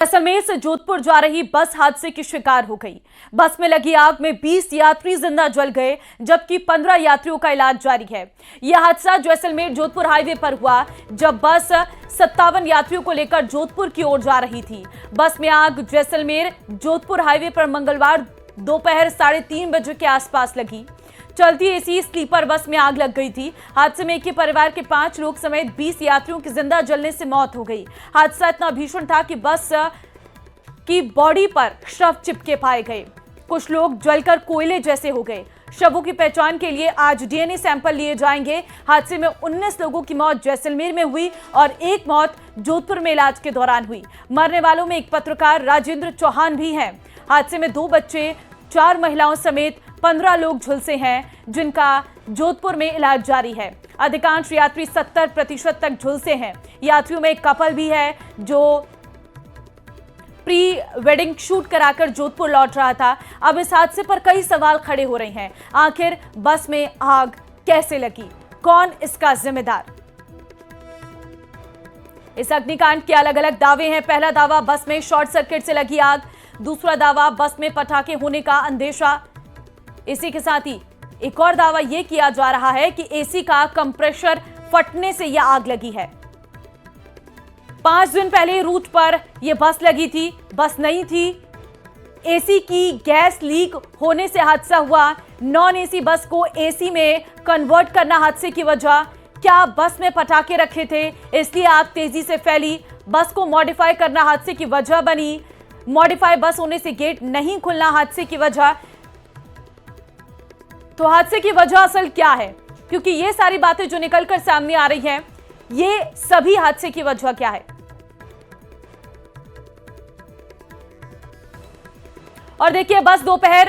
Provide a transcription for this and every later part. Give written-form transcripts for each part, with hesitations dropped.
जैसलमेर से जोधपुर जा रही बस हादसे की शिकार हो गई। बस में लगी आग में 20 यात्री जिंदा जल गए, जबकि 15 यात्रियों का इलाज जारी है। यह हादसा जैसलमेर जोधपुर हाईवे पर हुआ, जब बस 57 यात्रियों को लेकर जोधपुर की ओर जा रही थी। बस में आग जैसलमेर जोधपुर हाईवे पर मंगलवार दोपहर 3:30 बजे के आसपास लगी। चलती एसी स्लीपर बस में आग लग गई थी। हादसे में एक ही परिवार के 5 लोग समेत 20 यात्रियों की जिंदा जलने से मौत हो गई। हादसा इतना भीषण था कि बस की बॉडी पर शव चिपके पाए गए। कुछ लोग जलकर कोयले जैसे हो गए। शवों की पहचान के लिए आज डीएनए सैंपल लिए जाएंगे। हादसे में 19 लोगों की मौत जैसलमेर में हुई और एक मौत जोधपुर में इलाज के दौरान हुई। मरने वालों में एक पत्रकार राजेंद्र चौहान भी हैं। हादसे में 2 बच्चे, 4 महिलाओं समेत 15 लोग झुलसे हैं, जिनका जोधपुर में इलाज जारी है। अधिकांश यात्री 70% तक झुलसे हैं। यात्रियों में एक कपल भी है जो प्री वेडिंग शूट कराकर जोधपुर लौट रहा था। अब इस हादसे पर कई सवाल खड़े हो रहे हैं। आखिर बस में आग कैसे लगी? कौन इसका जिम्मेदार? इस अग्निकांड के अलग अलग दावे हैं। पहला दावा, बस में शॉर्ट सर्किट से लगी आग। दूसरा दावा, बस में पटाखे होने का अंदेशा। इसी के साथ ही एक और दावा यह किया जा रहा है कि एसी का कंप्रेसर फटने से यह आग लगी है। 5 दिन पहले रूट पर यह बस लगी थी। बस नहीं थी। एसी की गैस लीक होने से हादसा हुआ। नॉन एसी बस को एसी में कन्वर्ट करना हादसे की वजह। क्या बस में पटाखे रखे थे, इसलिए आग तेजी से फैली? बस को मॉडिफाई करना हादसे की वजह बनी। मॉडिफाई बस होने से गेट नहीं खुलना हादसे की वजह। तो हादसे की वजह असल क्या है? क्योंकि ये सारी बातें जो निकलकर सामने आ रही हैं, ये सभी हादसे की वजह क्या है? और देखिए, बस दोपहर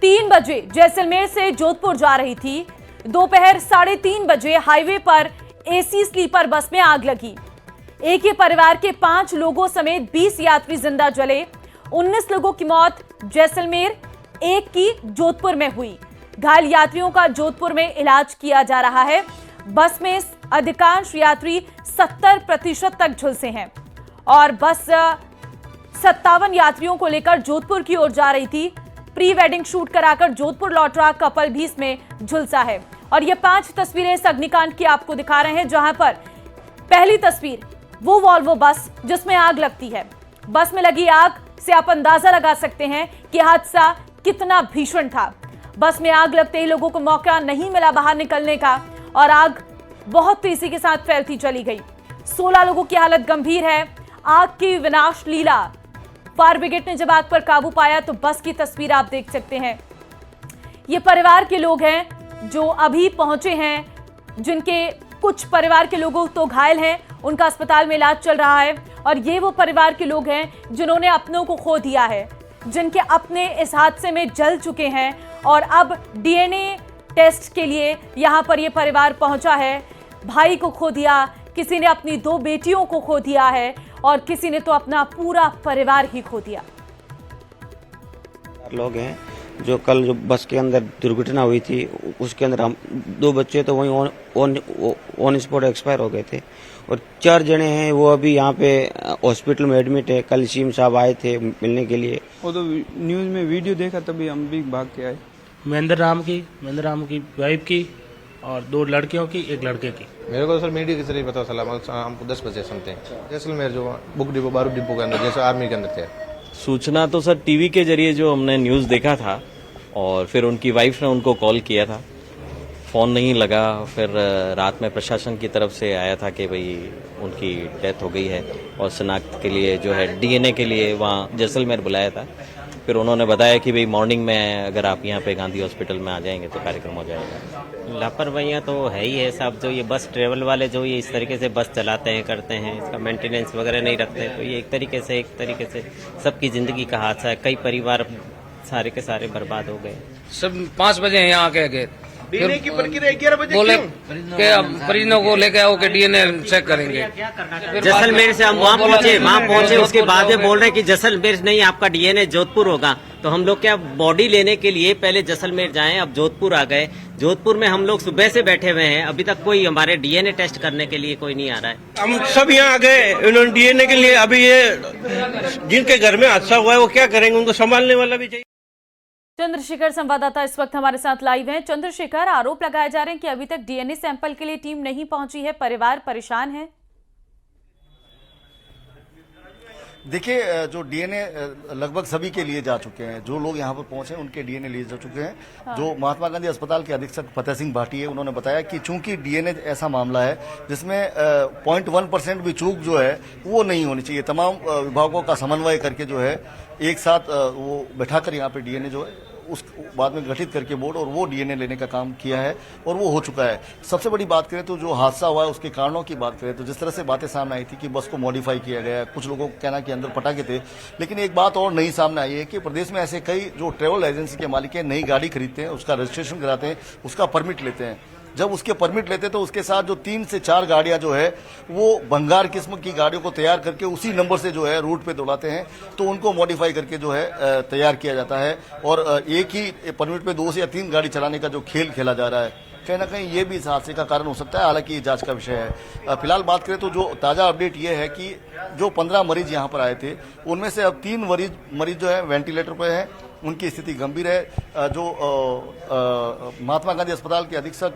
3 बजे जैसलमेर से जोधपुर जा रही थी। दोपहर 3:30 बजे हाईवे पर एसी स्लीपर बस में आग लगी। एक ही परिवार के 5 लोगों समेत 20 यात्री जिंदा जले। 19 लोगों की मौत जैसलमेर, एक की जोधपुर में हुई। घायल यात्रियों का जोधपुर में इलाज किया जा रहा है। बस में अधिकांश यात्री 70% तक झुलसे हैं और बस 57 यात्रियों को लेकर जोधपुर की ओर जा रही थी। प्री वेडिंग शूट कराकर जोधपुर लौट रहा कपल भी इसमें झुलसा है। और ये 5 तस्वीरें इस अग्निकांड की आपको दिखा रहे हैं, जहां पर पहली तस्वीर वो वॉल्वो बस जिसमें आग लगती है। बस में लगी आग से आप अंदाजा लगा सकते हैं कि हादसा कितना भीषण था। बस में आग लगते ही लोगों को मौका नहीं मिला बाहर निकलने का और आग बहुत तेजी के साथ फैलती चली गई। 16 लोगों की हालत गंभीर है। आग की विनाश लीला। फायर ब्रिगेड ने जब आग पर काबू पाया तो बस की तस्वीर आप देख सकते हैं। ये परिवार के लोग हैं जो अभी पहुंचे हैं, जिनके कुछ परिवार के लोग तो घायल हैं, उनका अस्पताल में इलाज चल रहा है। और ये वो परिवार के लोग हैं जिन्होंने अपनों को खो दिया है, जिनके अपने इस हादसे में जल चुके हैं और अब डीएनए टेस्ट के लिए यहां पर ये परिवार पहुंचा है। भाई को खो दिया, किसी ने अपनी 2 बेटियों को खो दिया है और किसी ने तो अपना पूरा परिवार ही खो दिया। लोग हैं जो कल जो बस के अंदर दुर्घटना हुई थी, उसके अंदर हम 2 बच्चे तो वहीं ऑन स्पॉट एक्सपायर हो गए थे और 4 जने हैं वो अभी यहाँ पे हॉस्पिटल में एडमिट है। कल सीएम साहब आए थे मिलने के लिए। वो तो न्यूज में वीडियो देखा तभी हम भी भाग के आए। महेंद्र राम की वाइफ की और 2 लड़कियों की, 1 लड़के की। मेरे को सर मीडिया के जरिए पता चला। हमको 10 बजे सुनते हैं। जैसलमेर जो बुक डिपो, बारूद डिपो के अंदर, जैसे आर्मी के अंदर थे। सूचना तो सर टीवी के जरिए जो हमने न्यूज़ देखा था और फिर उनकी वाइफ ने उनको कॉल किया था, फ़ोन नहीं लगा। फिर रात में प्रशासन की तरफ से आया था कि भाई उनकी डेथ हो गई है और शनाख्त के लिए जो है डीएनए के लिए वहाँ जैसलमेर बुलाया था। फिर उन्होंने बताया कि भाई मॉर्निंग में अगर आप यहाँ पे गांधी हॉस्पिटल में आ जाएंगे तो कार्यक्रम हो जाएगा। लापरवाहियाँ तो है ही है साहब। जो ये बस ट्रेवल वाले जो ये इस तरीके से बस चलाते हैं, करते हैं, इसका मेंटेनेंस वगैरह नहीं रखते, तो ये एक तरीके से सबकी ज़िंदगी का हादसा है। कई परिवार सारे के सारे बर्बाद हो गए। सब 5 बजे यहाँ आके गए डीएनए की प्रक्रिया 11 बजे बोले क्यों? कि अब परिजनों को लेके आओ कि डीएनए चेक करेंगे। जैसलमेर से हम वहाँ पहुँचे उसके बाद में बोल रहे हैं कि जैसलमेर नहीं, आपका डीएनए जोधपुर होगा। तो हम लोग क्या बॉडी लेने के लिए पहले जैसलमेर जाएं, अब जोधपुर आ गए। जोधपुर में हम लोग सुबह से बैठे हुए हैं, अभी तक कोई हमारे डीएनए टेस्ट करने के लिए कोई नहीं आ रहा है। हम सब यहाँ आ गए इन्होंने डीएनए के लिए। अभी ये जिनके घर में हादसा हुआ है वो क्या करेंगे, उनको संभालने वाला भी चाहिए। चंद्रशेखर संवाददाता इस वक्त हमारे साथ लाइव हैं। चंद्रशेखर, आरोप लगाए जा रहे हैं कि अभी तक डीएनए सैंपल के लिए टीम नहीं पहुंची है, परिवार परेशान है। देखिए, जो डीएनए लगभग सभी के लिए जा चुके हैं। जो लोग यहाँ पर पहुंचे उनके डीएनए लिए जा चुके हैं। हाँ। जो महात्मा गांधी अस्पताल के अधीक्षक फतेह सिंह भाटी है, उन्होंने बताया कि चूंकि डीएनए ऐसा मामला है जिसमें 0.1% भी चूक जो है वो नहीं होनी चाहिए। तमाम विभागों का समन्वय करके जो है एक साथ वो बैठाकर यहाँ पे डीएनए जो है उस बाद में गठित करके बोर्ड और वो डीएनए लेने का काम किया है और वो हो चुका है। सबसे बड़ी बात करें तो जो हादसा हुआ है उसके कारणों की बात करें तो जिस तरह से बातें सामने आई थी कि बस को मॉडिफाई किया गया, कुछ लोगों को कहना कि अंदर पटाखे थे। लेकिन एक बात और नई सामने आई है कि प्रदेश में ऐसे कई जो ट्रेवल एजेंसी के मालिक हैं, नई गाड़ी खरीदते हैं, उसका रजिस्ट्रेशन कराते हैं, उसका परमिट लेते हैं। जब उसके परमिट लेते तो उसके साथ जो 3 से 4 गाड़ियां जो है वो भंगार किस्म की गाड़ियों को तैयार करके उसी नंबर से जो है रूट पे दौड़ाते हैं, तो उनको मॉडिफाई करके जो है तैयार किया जाता है और एक ही परमिट पे 2 से या 3 गाड़ी चलाने का जो खेल खेला जा रहा है, कहीं ना कहीं ये भी इस हादसे का कारण हो सकता है। हालांकि ये जांच का विषय है। फिलहाल बात करें तो जो ताजा अपडेट ये है कि जो 15 मरीज यहाँ पर आए थे उनमें से अब 3 मरीज जो है वेंटिलेटर पर है, उनकी स्थिति गंभीर है। जो महात्मा गांधी अस्पताल के अधीक्षक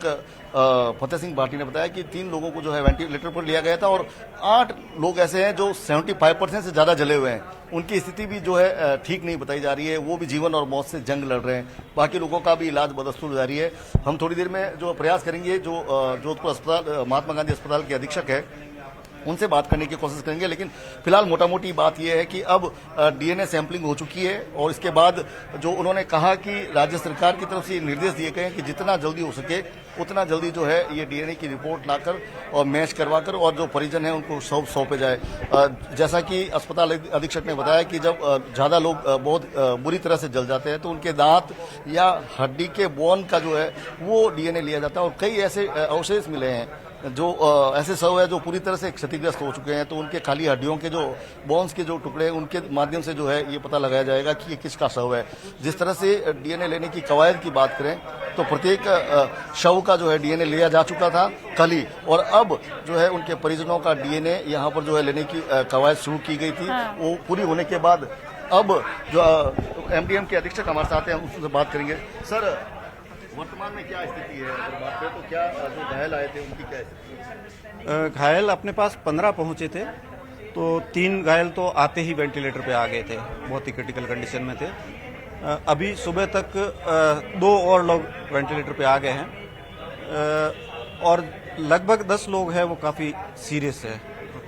फतेह सिंह भाटी ने बताया कि 3 लोगों को जो है वेंटिलेटर पर लिया गया था और 8 लोग ऐसे हैं जो 75% से ज्यादा जले हुए हैं। उनकी स्थिति भी जो है ठीक नहीं बताई जा रही है, वो भी जीवन और मौत से जंग लड़ रहे हैं। बाकी लोगों का भी इलाज बदस्तूर जारी है। हम थोड़ी देर में जो प्रयास करेंगे, जो जोधपुर अस्पताल महात्मा गांधी अस्पताल के अधीक्षक है उनसे बात करने की कोशिश करेंगे। लेकिन फिलहाल मोटा मोटी बात यह है कि अब डीएनए सैंपलिंग हो चुकी है और इसके बाद जो उन्होंने कहा कि राज्य सरकार की तरफ से ये निर्देश दिए गए हैं कि जितना जल्दी हो सके उतना जल्दी जो है ये डीएनए की रिपोर्ट लाकर और मैच करवाकर और जो परिजन है उनको सौंपे जाए। जैसा कि अस्पताल अधीक्षक ने बताया कि जब ज्यादा लोग बहुत बुरी तरह से जल जाते हैं तो उनके दांत या हड्डी के बोन का जो है वो डीएनए लिया जाता है और कई ऐसे अवशेष मिले हैं जो ऐसे शव है जो पूरी तरह से क्षतिग्रस्त हो चुके हैं, तो उनके खाली हड्डियों के जो बोन्स के जो टुकड़े उनके माध्यम से जो है ये पता लगाया जाएगा कि ये किसका शव है। जिस तरह से डीएनए लेने की कवायद की बात करें तो प्रत्येक शव का जो है डीएनए लिया जा चुका था कल ही, और अब जो है उनके परिजनों का डीएनए यहाँ पर जो है लेने की कवायद शुरू की गई थी। वो पूरी होने के बाद अब जो एमडीएम के अधीक्षक हमारे साथ हैं, हम उनसे बात करेंगे। सर, वर्तमान में क्या स्थिति है? अगर बात करें तो क्या जो घायल आए थे उनकी क्या स्थिति है? घायल अपने पास 15 पहुंचे थे, तो 3 घायल तो आते ही वेंटिलेटर पे आ गए थे, बहुत ही क्रिटिकल कंडीशन में थे। अभी सुबह तक 2 और लोग वेंटिलेटर पे आ गए हैं और लगभग 10 लोग हैं वो काफ़ी सीरियस है।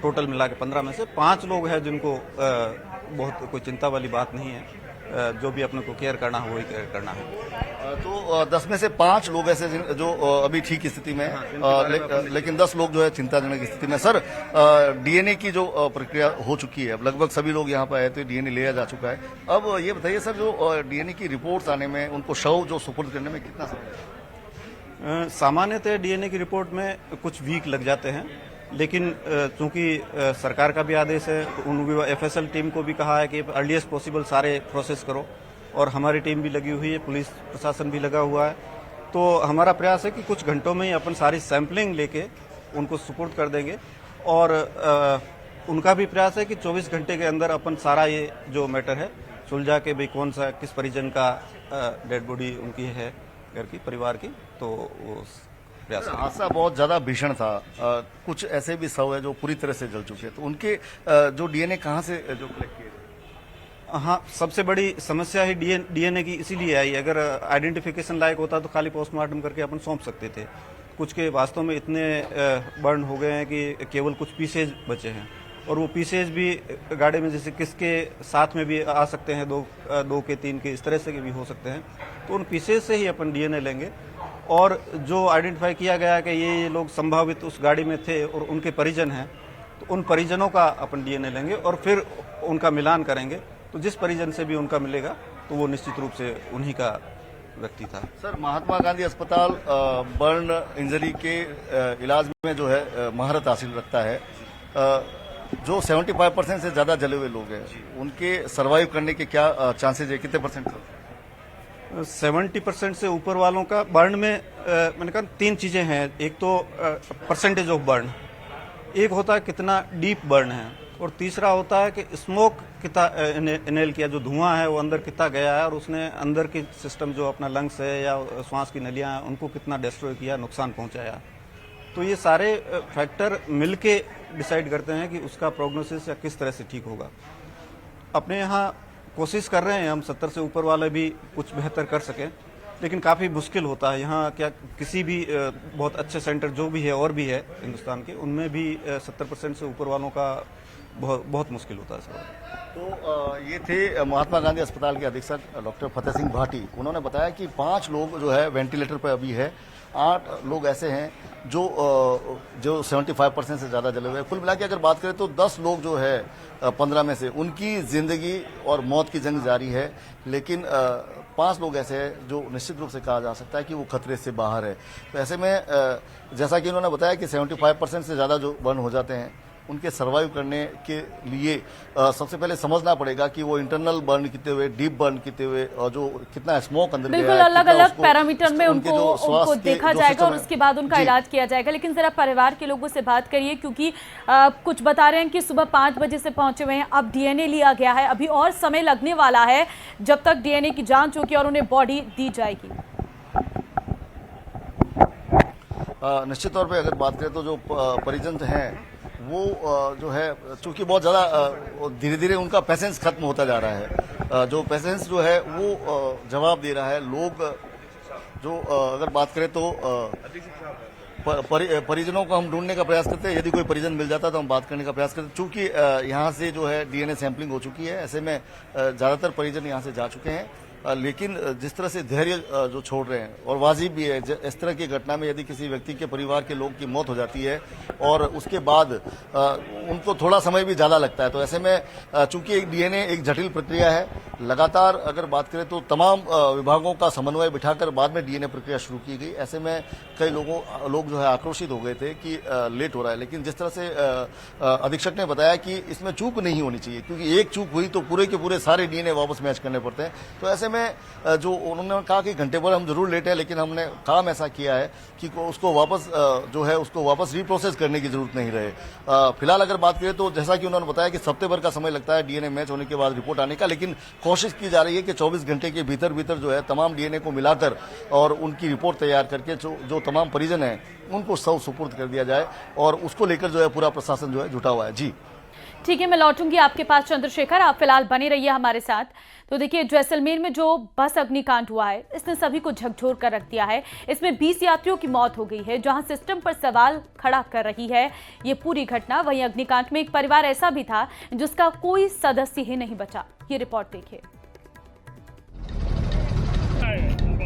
टोटल मिला के 15 में से 5 लोग हैं जिनको बहुत कोई चिंता वाली बात नहीं है। जो भी अपने को केयर करना है वही केयर करना है। तो 10 में से 5 लोग ऐसे जो अभी ठीक स्थिति में है, लेकिन 10 लोग जो है चिंताजनक स्थिति में। सर, डीएनए की जो प्रक्रिया हो चुकी है, अब लगभग सभी लोग यहाँ पर आए थे, डीएनए लिया जा चुका है। अब ये बताइए सर, जो डीएनए की रिपोर्ट्स आने में, उनको शव जो सुपुर्द करने में कितना समय? सामान्यतः डीएनए की रिपोर्ट में कुछ वीक लग जाते हैं, लेकिन चूंकि सरकार का भी आदेश है तो उन एफएसएल टीम को भी कहा है कि अर्लीस्ट पॉसिबल सारे प्रोसेस करो, और हमारी टीम भी लगी हुई है, पुलिस प्रशासन भी लगा हुआ है। तो हमारा प्रयास है कि कुछ घंटों में ही अपन सारी सैंपलिंग लेके उनको सुपुर्द कर देंगे, और उनका भी प्रयास है कि 24 घंटे के अंदर अपन सारा ये जो मैटर है सुलझा के भाई कौन सा किस परिजन का डेड बॉडी उनकी है, घर की, परिवार की, तो वो हादसा बहुत ज्यादा भीषण था। कुछ ऐसे भी शव है जो पूरी तरह से जल चुके हैं, तो उनके जो डीएनए कहाँ से जो कलेक्ट किए? हाँ, सबसे बड़ी समस्या ही डीएनए की इसीलिए आई। अगर आइडेंटिफिकेशन लायक होता तो खाली पोस्टमार्टम करके अपन सौंप सकते थे। कुछ के वास्तव में इतने बर्न हो गए हैं कि केवल कुछ पीसेज बचे हैं, और वो पीसेज भी गाड़ी में जैसे किसके साथ में भी आ सकते हैं, 2 के 3 के, इस तरह से भी हो सकते हैं। तो उन पीसेज से ही अपन डीएनए लेंगे, और जो आइडेंटिफाई किया गया कि ये लोग संभावित उस गाड़ी में थे और उनके परिजन हैं, तो उन परिजनों का अपन डीएनए लेंगे और फिर उनका मिलान करेंगे। तो जिस परिजन से भी उनका मिलेगा तो वो निश्चित रूप से उन्हीं का व्यक्ति था। सर, महात्मा गांधी अस्पताल बर्न इंजरी के इलाज में जो है महारत हासिल रखता है। जो 75% से ज्यादा जले हुए लोग हैं उनके सरवाइव करने के क्या चांसेज है, कितने परसेंट? 70% से ऊपर वालों का बर्न में मैंने कहा 3 चीजें हैं। एक तो परसेंटेज ऑफ बर्न, एक होता है कितना डीप बर्न है, और तीसरा होता है कि स्मोक कितना इनहेल किया, जो धुआं है वो अंदर कितना गया है और उसने अंदर की सिस्टम जो अपना लंग्स है या श्वास की नलियां हैं उनको कितना डिस्ट्रॉय किया, नुकसान पहुंचाया। तो ये सारे फैक्टर मिलके डिसाइड करते हैं कि उसका प्रोग्नोसिस या किस तरह से ठीक होगा। अपने यहाँ कोशिश कर रहे हैं हम 70 से ऊपर वाले भी कुछ बेहतर कर सकें, लेकिन काफ़ी मुश्किल होता है। यहाँ क्या किसी भी बहुत अच्छे सेंटर जो भी है और भी है हिंदुस्तान के, उनमें भी 70% से ऊपर वालों का बहुत मुश्किल होता है सर। तो ये थे महात्मा गांधी अस्पताल के अधीक्षक डॉक्टर फतेह सिंह भाटी। उन्होंने बताया कि 5 लोग जो है वेंटिलेटर पर अभी है, 8 लोग ऐसे हैं जो 75% से ज़्यादा जले हुए हैं। कुल मिला के अगर बात करें तो 10 लोग जो है 15 में से उनकी जिंदगी और मौत की जंग जारी है, लेकिन 5 लोग ऐसे हैं जो निश्चित रूप से कहा जा सकता है कि वो खतरे से बाहर है। तो ऐसे में जैसा कि उन्होंने बताया कि 75% से ज़्यादा जो बर्न हो जाते हैं उनके सर्वाइव करने के लिए सबसे पहले समझना पड़ेगा कि वो इंटरनल बर्न कितने हुए, डीप बर्न कितने हुए, और जो कितना स्मोक अंदर गया है, बिल्कुल अलग अलग पैरामीटर में उनको देखा जाएगा और उसके बाद उनका इलाज किया जाएगा। लेकिन जरा परिवार के लोगों से बात करिए, क्योंकि कुछ बता रहे हैं कि सुबह 5 बजे से पहुंचे हुए हैं, अब डीएनए लिया गया है, अभी और समय लगने वाला है जब तक डीएनए की जांच होगी और उन्हें बॉडी दी जाएगी। निश्चित तौर पे अगर बात करें तो जो परिजन हैं वो जो है चूंकि बहुत ज़्यादा धीरे धीरे उनका पेशेंस खत्म होता जा रहा है। जो पेशेंस जो है वो जवाब दे रहा है। लोग जो अगर बात करें तो परिजनों को हम ढूंढने का प्रयास करते हैं, यदि कोई परिजन मिल जाता तो हम बात करने का प्रयास करते हैं। चूंकि यहाँ से जो है डीएनए सैंपलिंग हो चुकी है, ऐसे में ज़्यादातर परिजन यहाँ से जा चुके हैं। लेकिन जिस तरह से धैर्य जो छोड़ रहे हैं, और वाजिब भी है, इस तरह की घटना में यदि किसी व्यक्ति के परिवार के लोग की मौत हो जाती है और उसके बाद उनको थोड़ा समय भी ज़्यादा लगता है, तो ऐसे में चूंकि एक डीएनए एक जटिल प्रक्रिया है, लगातार अगर बात करें तो तमाम विभागों का समन्वय बिठाकर बाद में डीएनए प्रक्रिया शुरू की गई। ऐसे में कई लोग जो है आक्रोशित हो गए थे कि लेट हो रहा है, लेकिन जिस तरह से अधीक्षक ने बताया कि इसमें चूक नहीं होनी चाहिए, क्योंकि एक चूक हुई तो पूरे के पूरे सारे डीएनए वापस मैच करने पड़ते हैं। तो ऐसे में जो उन्होंने कहा कि घंटे भर हम जरूर लेट है, लेकिन हमने काम ऐसा किया है कि उसको वापस रिप्रोसेस करने की जरूरत नहीं रहे। फिलहाल अगर बात करें तो जैसा कि उन्होंने बताया कि हफ्ते भर का समय लगता है डीएनए मैच होने के बाद रिपोर्ट आने का, लेकिन कोशिश की जा रही है कि 24 घंटे के भीतर जो है तमाम डीएनए को मिलाकर और उनकी रिपोर्ट तैयार करके जो तमाम परिजन हैं उनको सब सुपुर्द कर दिया जाए, और उसको लेकर जो है पूरा प्रशासन जो है जुटा हुआ है। जी ठीक है, मैं लौटूंगी आपके पास चंद्रशेखर, आप फिलहाल बने रहिए हमारे साथ। तो देखिए, जैसलमेर में जो बस अग्निकांड हुआ है इसने सभी को झकझोर कर रख दिया है। इसमें 20 यात्रियों की मौत हो गई है, जहां सिस्टम पर सवाल खड़ा कर रही है ये पूरी घटना। वहीं अग्निकांड में एक परिवार ऐसा भी था जिसका कोई सदस्य ही नहीं बचा। ये रिपोर्ट देखिए।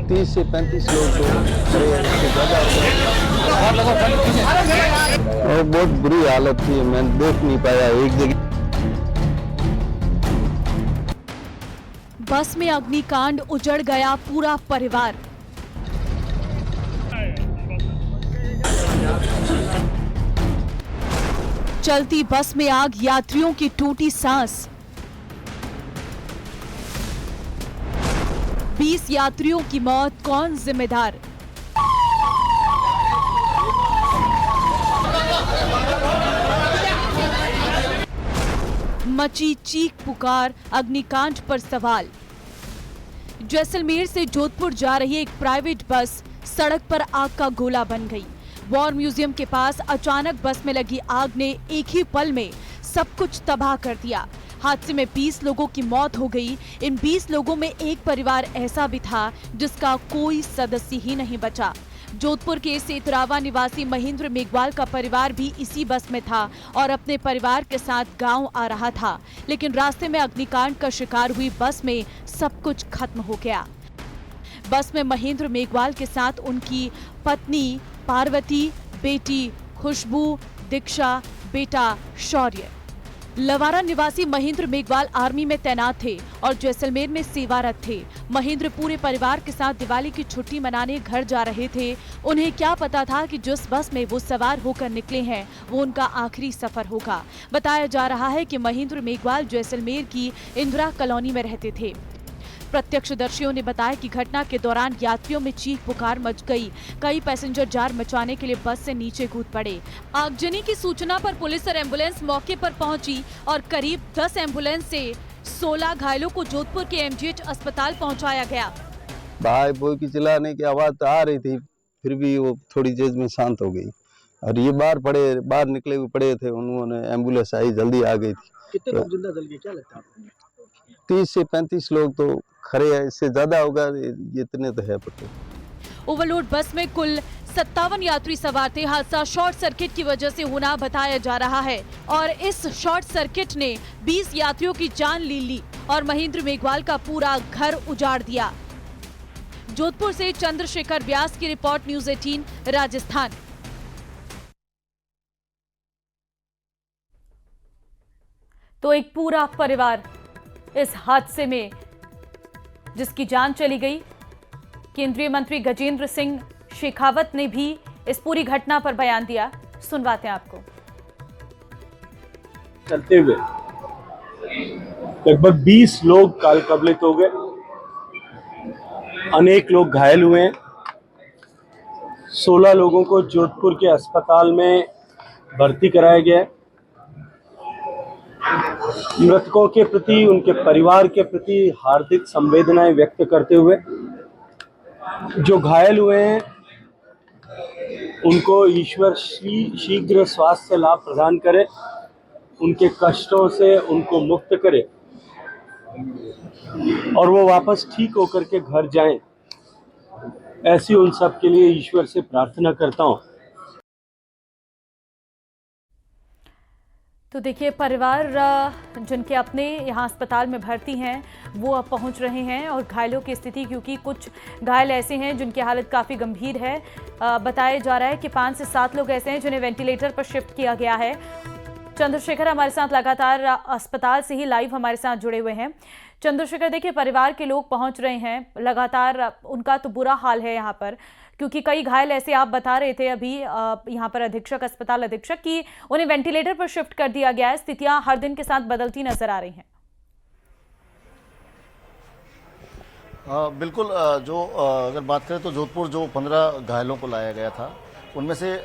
30 से 35 लोग और बहुत बुरी हालत थी, मैं देख नहीं पाया एक जगह। बस में अग्निकांड, उजड़ गया पूरा परिवार। चलती बस में आग, यात्रियों की टूटी सांस। 20 यात्रियों की मौत, कौन जिम्मेदार? मची चीख पुकार, अग्निकांड पर सवाल। जैसलमेर से जोधपुर जा रही एक प्राइवेट बस सड़क पर आग का गोला बन गई। वॉर म्यूजियम के पास अचानक बस में लगी आग ने एक ही पल में सब कुछ तबाह कर दिया। हादसे में 20 लोगों की मौत हो गई। इन 20 लोगों में एक परिवार ऐसा भी था जिसका कोई सदस्य ही नहीं बचा। जोधपुर के सेतरावा निवासी महेंद्र मेघवाल का परिवार भी इसी बस में था और अपने परिवार के साथ गांव आ रहा था, लेकिन रास्ते में अग्निकांड का शिकार हुई बस में सब कुछ खत्म हो गया। बस में महेंद्र मेघवाल के साथ उनकी पत्नी पार्वती, बेटी खुशबू, दीक्षा, बेटा शौर्य। लवारा निवासी महेंद्र मेघवाल आर्मी में तैनात थे और जैसलमेर में सेवारत थे। महेंद्र पूरे परिवार के साथ दिवाली की छुट्टी मनाने घर जा रहे थे। उन्हें क्या पता था कि जिस बस में वो सवार होकर निकले हैं वो उनका आखिरी सफर होगा। बताया जा रहा है कि महेंद्र मेघवाल जैसलमेर की इंदिरा कॉलोनी में रहते थे। प्रत्यक्षदर्शियों ने बताया कि घटना के दौरान यात्रियों में चीख पुकार मच गई। कई पैसेंजर जार मचाने के लिए बस से नीचे कूद पड़े। आगजनी की सूचना पर पुलिस और एम्बुलेंस मौके पर पहुंची और करीब 10 एम्बुलेंस से 16 घायलों को जोधपुर के एमजीएच अस्पताल पहुंचाया गया। भाई बोल की चिल्लाने की आवाज तो आ रही थी, फिर भी वो थोड़ी देर में शांत हो गई और ये बाहर निकले हुए पड़े थे। उन्होंने एम्बुलेंस आई, जल्दी आ गई थी। कितने लोग जिंदा जल गए, क्या लगता है आपको? 30 से 35 लोग तो खड़े हैं, इससे ज्यादा होगा, ये इतने तो है पता। ओवरलोड बस में कुल 57 यात्री सवार थे। हादसा शॉर्ट सर्किट की वजह से होना बताया जा रहा है और इस शॉर्ट सर्किट ने 20 यात्रियों की जान ले ली और महेंद्र मेघवाल का पूरा घर उजाड़ दिया। जोधपुर से चंद्रशेखर व्यास की रिपोर्ट, न्यूज़ 18 राजस्थान। तो एक पूरा परिवार इस हादसे में जिसकी जान चली गई। केंद्रीय मंत्री गजेंद्र सिंह शेखावत ने भी इस पूरी घटना पर बयान दिया। सुनवाते हैं आपको। चलते हुए लगभग 20 लोग काल कबलित हो गए, अनेक लोग घायल हुए हैं। 16 लोगों को जोधपुर के अस्पताल में भर्ती कराया गया है। मृतकों के प्रति, उनके परिवार के प्रति हार्दिक संवेदनाएं व्यक्त करते हुए जो घायल हुए हैं उनको ईश्वर शीघ्र स्वास्थ्य लाभ प्रदान करे, उनके कष्टों से उनको मुक्त करे और वो वापस ठीक होकर के घर जाएं, ऐसी उन सब के लिए ईश्वर से प्रार्थना करता हूं। तो देखिए, परिवार जिनके अपने यहाँ अस्पताल में भर्ती हैं वो अब पहुँच रहे हैं और घायलों की स्थिति, क्योंकि कुछ घायल ऐसे हैं जिनकी हालत काफ़ी गंभीर है। बताया जा रहा है कि 5 से 7 लोग ऐसे हैं जिन्हें वेंटिलेटर पर शिफ्ट किया गया है। चंद्रशेखर हमारे साथ लगातार अस्पताल से ही लाइव हमारे साथ जुड़े हुए हैं। चंद्रशेखर, देखिए परिवार के लोग पहुँच रहे हैं लगातार, उनका तो बुरा हाल है यहाँ पर, क्योंकि कई घायल ऐसे आप बता रहे थे अभी यहाँ पर अधीक्षक, अस्पताल अधीक्षक, की उन्हें वेंटिलेटर पर शिफ्ट कर दिया गया है। स्थितियां हर दिन के साथ बदलती नजर आ रही हैं। बिल्कुल, अगर बात करें तो जोधपुर जो 15 घायलों को लाया गया था उनमें से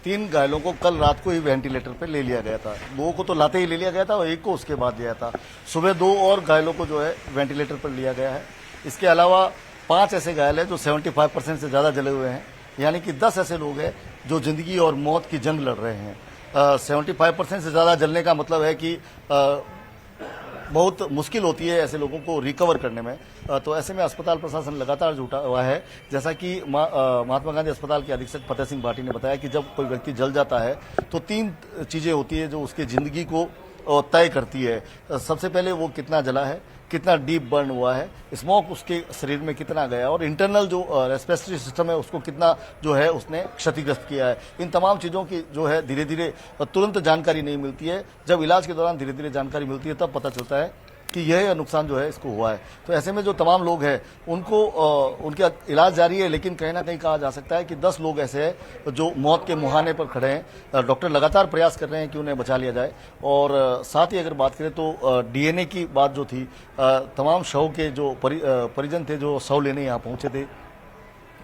3 घायलों को कल रात को ही वेंटिलेटर पर ले लिया गया था। 2 को तो लाते ही ले लिया गया था और 1 को उसके बाद लिया था। सुबह 2 और घायलों को जो है वेंटिलेटर पर लिया गया है। इसके अलावा 5 ऐसे घायल हैं जो 75% से ज़्यादा जले हुए हैं, यानी कि 10 ऐसे लोग हैं जो जिंदगी और मौत की जंग लड़ रहे हैं। 75% से ज़्यादा जलने का मतलब है कि बहुत मुश्किल होती है ऐसे लोगों को रिकवर करने में। तो ऐसे में अस्पताल प्रशासन लगातार जुटा हुआ है। जैसा कि महात्मा गांधी अस्पताल के अधीक्षक फतेह सिंह भाटी ने बताया कि जब कोई व्यक्ति जल जाता है तो 3 चीज़ें होती है जो उसकी ज़िंदगी को तय करती है। सबसे पहले वो कितना जला है, कितना डीप बर्न हुआ है, स्मोक उसके शरीर में कितना गया और इंटरनल जो रेस्पिरेटरी सिस्टम है उसको कितना जो है उसने क्षतिग्रस्त किया है। इन तमाम चीज़ों की जो है धीरे धीरे तुरंत जानकारी नहीं मिलती है। जब इलाज के दौरान धीरे धीरे जानकारी मिलती है तब पता चलता है कि यह नुकसान जो है इसको हुआ है। तो ऐसे में जो तमाम लोग हैं उनको उनका इलाज जारी है, लेकिन कहीं ना कहीं कहा जा सकता है कि 10 लोग ऐसे हैं जो मौत के मुहाने पर खड़े हैं। डॉक्टर लगातार प्रयास कर रहे हैं कि उन्हें बचा लिया जाए। और साथ ही अगर बात करें तो डीएनए की बात जो थी, तमाम शव के जो परिजन थे जो शव लेने यहाँ पहुंचे थे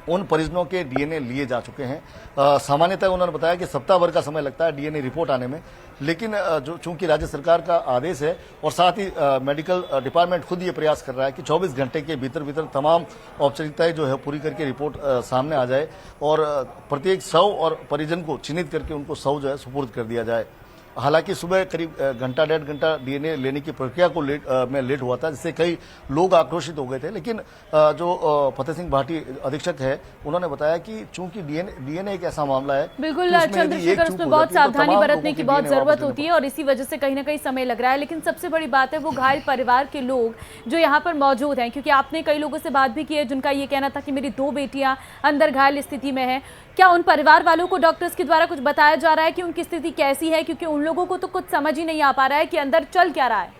उन परिजनों के डीएनए लिए जा चुके हैं। सामान्यतः उन्होंने बताया कि सप्ताह भर का समय लगता है डीएनए रिपोर्ट आने में, लेकिन जो चूंकि राज्य सरकार का आदेश है और साथ ही मेडिकल डिपार्टमेंट खुद ये प्रयास कर रहा है कि 24 घंटे के भीतर तमाम औपचारिकताएं जो है पूरी करके रिपोर्ट सामने आ जाए और प्रत्येक शव और परिजन को चिन्हित करके उनको शव जो है सुपुर्द कर दिया जाए। हालांकि सुबह करीब घंटा 1.5 घंटा डीएनए लेने की प्रक्रिया को लेट हुआ था, जिससे कई लोग आक्रोशित हो गए थे। लेकिन जो फतेह सिंह भाटी अधीक्षक है उन्होंने बताया कि चूंकि डीएनए एक ऐसा मामला है, बिल्कुल चंद्रशेखर, उसमें बहुत सावधानी बरतने की बहुत जरूरत होती है और इसी वजह से कहीं ना कहीं समय लग रहा है। लेकिन सबसे बड़ी बात है वो घायल परिवार के लोग जो यहाँ पर मौजूद हैं, क्योंकि आपने कई लोगों से बात भी की है जिनका ये कहना था कि मेरी 2 बेटियां अंदर घायल स्थिति में है। क्या उन परिवार वालों को डॉक्टर्स के द्वारा कुछ बताया जा रहा है कि उनकी स्थिति कैसी है? क्योंकि उन लोगों को तो कुछ समझ ही नहीं आ पा रहा है कि अंदर चल क्या रहा है।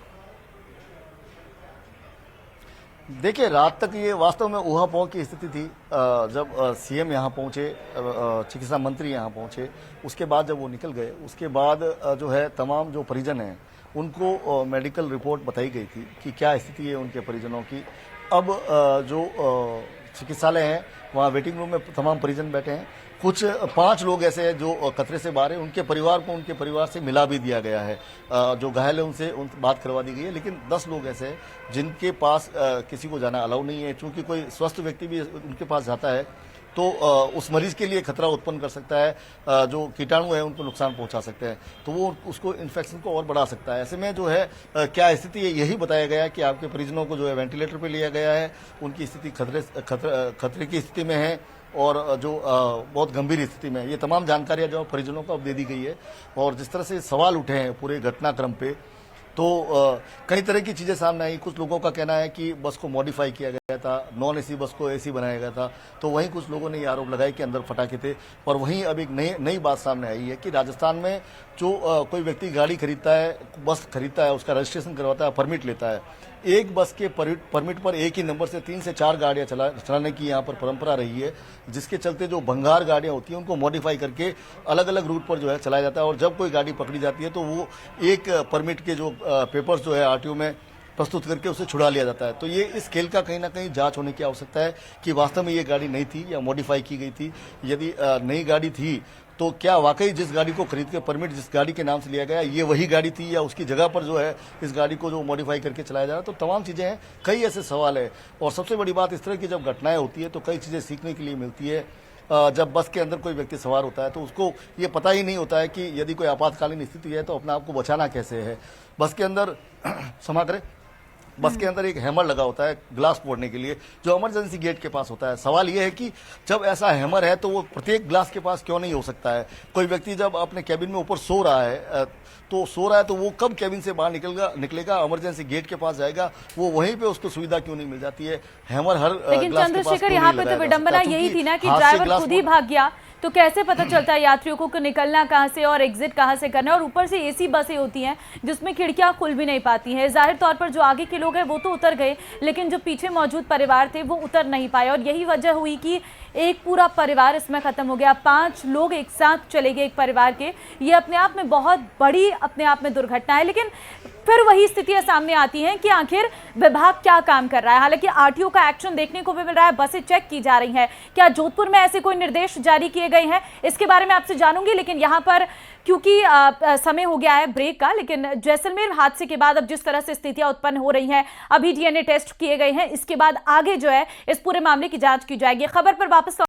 देखिए, रात तक ये वास्तव में ऊहापोह की स्थिति थी। जब सीएम यहाँ पहुंचे, चिकित्सा मंत्री यहाँ पहुंचे, उसके बाद जब वो निकल गए, उसके बाद जो है तमाम जो परिजन हैं उनको मेडिकल रिपोर्ट बताई गई थी कि क्या स्थिति है उनके परिजनों की। अब जो चिकित्सालय है वहाँ वेटिंग रूम में तमाम परिजन बैठे हैं। कुछ 5 लोग ऐसे हैं जो खतरे से बाहर हैं, उनके परिवार को उनके परिवार से मिला भी दिया गया है। जो घायल है उनसे बात करवा दी गई है, लेकिन 10 लोग ऐसे हैं जिनके पास किसी को जाना अलाउ नहीं है। चूंकि कोई स्वस्थ व्यक्ति भी उनके पास जाता है तो उस मरीज के लिए खतरा उत्पन्न कर सकता है, जो कीटाणु है उनको नुकसान पहुंचा सकते हैं, तो वो उसको इन्फेक्शन को और बढ़ा सकता है। ऐसे में जो है क्या स्थिति है यही बताया गया है कि आपके परिजनों को जो है वेंटिलेटर पे लिया गया है, उनकी स्थिति खतरे की स्थिति में है और जो बहुत गंभीर स्थिति में है। ये तमाम जानकारियां जो परिजनों को अब दे दी गई है। और जिस तरह से सवाल उठे हैं पूरे घटनाक्रम पे, तो कई तरह की चीजें सामने आई। कुछ लोगों का कहना है कि बस को मॉडिफाई किया गया था, नॉन एसी बस को एसी बनाया गया था, तो वहीं कुछ लोगों ने ये आरोप लगाया कि अंदर फटाके थे। और वहीं अब एक नई बात सामने आई है कि राजस्थान में जो कोई व्यक्ति गाड़ी खरीदता है, बस खरीदता है, उसका रजिस्ट्रेशन करवाता है, परमिट लेता है, एक बस के परमिट पर एक ही नंबर से 3 से 4 गाड़ियां चलाने की यहाँ पर परंपरा रही है, जिसके चलते जो भंगार गाड़ियां होती हैं उनको मॉडिफाई करके अलग अलग रूट पर जो है चलाया जाता है। और जब कोई गाड़ी पकड़ी जाती है तो वो एक परमिट के जो पेपर्स जो है आरटीओ में प्रस्तुत करके उसे छुड़ा लिया जाता है। तो ये इस खेल का कहीं ना कहीं जांच होने की आवश्यकता है कि वास्तव में ये गाड़ी नई थी या मॉडिफाई की गई थी। यदि नई गाड़ी थी तो क्या वाकई जिस गाड़ी को खरीद के परमिट जिस गाड़ी के नाम से लिया गया ये वही गाड़ी थी, या उसकी जगह पर जो है इस गाड़ी को जो मॉडिफाई करके चलाया जा रहा है। तो तमाम चीजें हैं, कई ऐसे सवाल है। और सबसे बड़ी बात, इस तरह की जब घटनाएं होती है तो कई चीजें सीखने के लिए मिलती है। जब बस के अंदर कोई व्यक्ति सवार होता है तो उसको ये पता ही नहीं होता है कि यदि कोई आपातकालीन स्थिति है तो अपने आप को बचाना कैसे है। बस के अंदर क्षमा करें, बस के अंदर एक हैमर लगा होता है ग्लास फोड़ने के लिए, जो इमरजेंसी गेट के पास होता है। सवाल यह है कि जब ऐसा हैमर है तो वो प्रत्येक ग्लास के पास क्यों नहीं हो सकता है। कोई व्यक्ति जब अपने कैबिन में ऊपर सो रहा है तो वो कब कैबिन से बाहर निकलेगा, इमरजेंसी गेट के पास जाएगा, वो वहीं पे उसको सुविधा क्यों नहीं मिल जाती है। हैमर हर लेकिन चंद्रशेखर, यहाँ पे तो विडंबना यही थी ना कि ड्राइवर खुद ही भाग गया, तो कैसे पता चलता है यात्रियों को कि निकलना कहाँ से और एग्जिट कहाँ से करना है। और ऊपर से एसी बसें होती हैं जिसमें खिड़कियां खुल भी नहीं पाती हैं। जाहिर तौर पर जो आगे के लोग हैं वो तो उतर गए, लेकिन जो पीछे मौजूद परिवार थे वो उतर नहीं पाए। और यही वजह हुई कि एक पूरा परिवार इसमें खत्म हो गया। 5 लोग एक साथ चले गए एक परिवार के। ये अपने आप में बहुत बड़ी दुर्घटना है। लेकिन फिर वही स्थितियां सामने आती हैं कि आखिर विभाग क्या काम कर रहा है। हालांकि आरटीओ का एक्शन देखने को भी मिल रहा है, बसें चेक की जा रही हैं। क्या जोधपुर में ऐसे कोई निर्देश जारी किए गए हैं, इसके बारे में आपसे जानूंगी। लेकिन यहाँ पर क्योंकि समय हो गया है ब्रेक का, लेकिन जैसलमेर हादसे के बाद अब जिस तरह से स्थितियां उत्पन्न हो रही हैं, अभी डीएनए टेस्ट किए गए हैं, इसके बाद आगे जो है इस पूरे मामले की जांच की जाएगी। खबर पर वापस